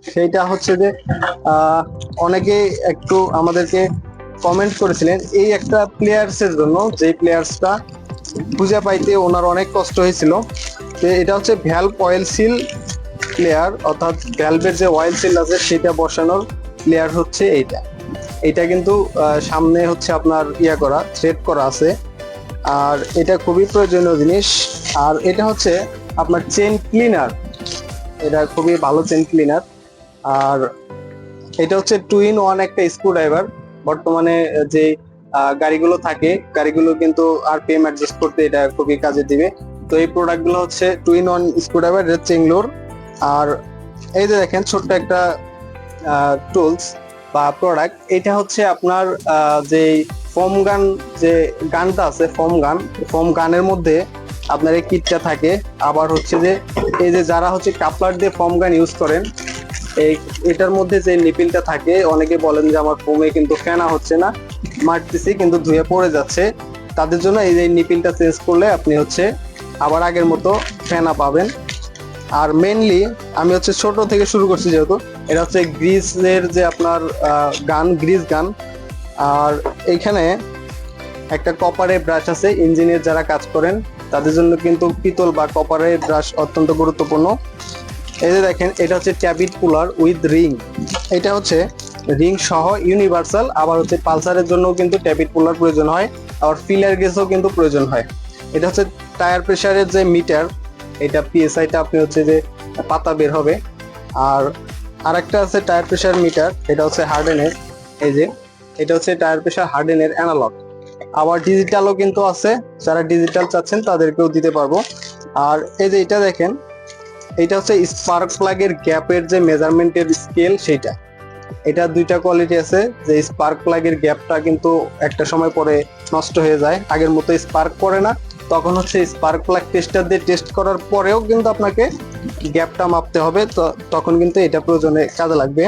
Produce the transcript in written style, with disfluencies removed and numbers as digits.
সেইটা হচ্ছে যে অনেকে একটু আমাদেরকে কমেন্ট করেছিলেন এই একটা প্লেয়ার্স এর জন্য, যে প্লেয়ার্সটা খুঁজে পাইতে ওনার অনেক কষ্ট হয়েছিল। তো এটা হচ্ছে ভ্যালভ অয়েল সিল প্লেয়ার, অর্থাৎ ভ্যালভের যে অয়েল সিল আছে সেটা বসানোর প্লেয়ার হচ্ছে এইটা। এটা কিন্তু সামনে হচ্ছে আপনার করা থ্রেড করা আছে, আর এটা খুবই প্রয়োজনীয় জিনিস। আর এটা হচ্ছে আপনার চেন ক্লিনার, এটা খুবই ভালো চেন ক্লিনার। আর এটা হচ্ছে 2 in 1 একটা স্ক্রু ড্রাইভার। বর্তমানে যে গাড়িগুলো থাকে, গাড়িগুলো কিন্তু আরপিএম অ্যাডজাস্ট করতে এটা খুবই কাজে দিবে। তো এই প্রোডাক্ট গুলো হচ্ছে 2 in 1 স্ক্রু ড্রাইভার, এটা চেংলোর। আর এই যে দেখেন ছোট্ট একটা টুলস বা প্রোডাক্ট, এটা হচ্ছে আপনার যে ফোম গান, যে গানটা আছে ফোম গানের মধ্যে আপনার এই কিটটা থাকে। আবার হচ্ছে যে এই যে যারা হচ্ছে কাপলার দিয়ে ফোম গান ইউজ করেন, এই এটার মধ্যে যে নিপিলটা থাকে, অনেকে বলেন যে আমার ফোমে কিন্তু ফেনা হচ্ছে না, মারতেছি কিন্তু ধুয়ে পড়ে যাচ্ছে, তাদের জন্য এই যে নিপিলটা চেঞ্জ করলে আপনি হচ্ছে আবার আগের মতো ফেনা পাবেন। আর মেইনলি আমি হচ্ছে ছোট থেকে শুরু করছি, যেহেতু এটা হচ্ছে গ্রিজের যে আপনার গান, গ্রিজ গান। আর এইখানে একটা কপারের ব্রাশ আছে, ইঞ্জিনের যারা কাজ করেন তাদের জন্য কিন্তু পিতল বা কপারের ব্রাশ অত্যন্ত গুরুত্বপূর্ণ। এই যে দেখেন, এটা হচ্ছে ট্যাবিট পুলার উইথ রিং। এটা হচ্ছে রিং সহ ইউনিভার্সাল। আবার হচ্ছে পালসারের জন্য কিন্তু ট্যাবিট পুলার প্রয়োজন হয়, আবার ফিলার গেজও কিন্তু প্রয়োজন হয়। এটা হচ্ছে টায়ার প্রেসারের যে মিটার, এটা পিএসআইটা আপনি হচ্ছে যে পাতা বের হবে। আর আরেকটা আছে টায়ার প্রেসার মিটার, এটা হচ্ছে হার্ডেনের। এই যে এটা হচ্ছে টায়ার প্রেসার হার্ডেনের অ্যানালগ। আবার ডিজিটালও কিন্তু আছে, যারা ডিজিটাল চাচ্ছেন তাদেরকেও দিতে পারবো। আর এই যে এটা দেখেন, এটা হচ্ছে স্পার্ক প্লাগের গ্যাপের যে মেজারমেন্টের স্কেল, সেটা। এটা দুইটা কোয়ালিটি আছে, যে স্পার্ক প্লাগের গ্যাপটা কিন্তু একটা সময় পরে নষ্ট হয়ে যায়, আগের মতো স্পার্ক করে না। তখন হচ্ছে স্পার্ক প্লাগ টেস্টার দিয়ে টেস্ট করার পরেও কিন্তু আপনাকে গ্যাপটা মাপতে হবে, তো তখন কিন্তু এটা প্রয়োজনে কাজে লাগবে।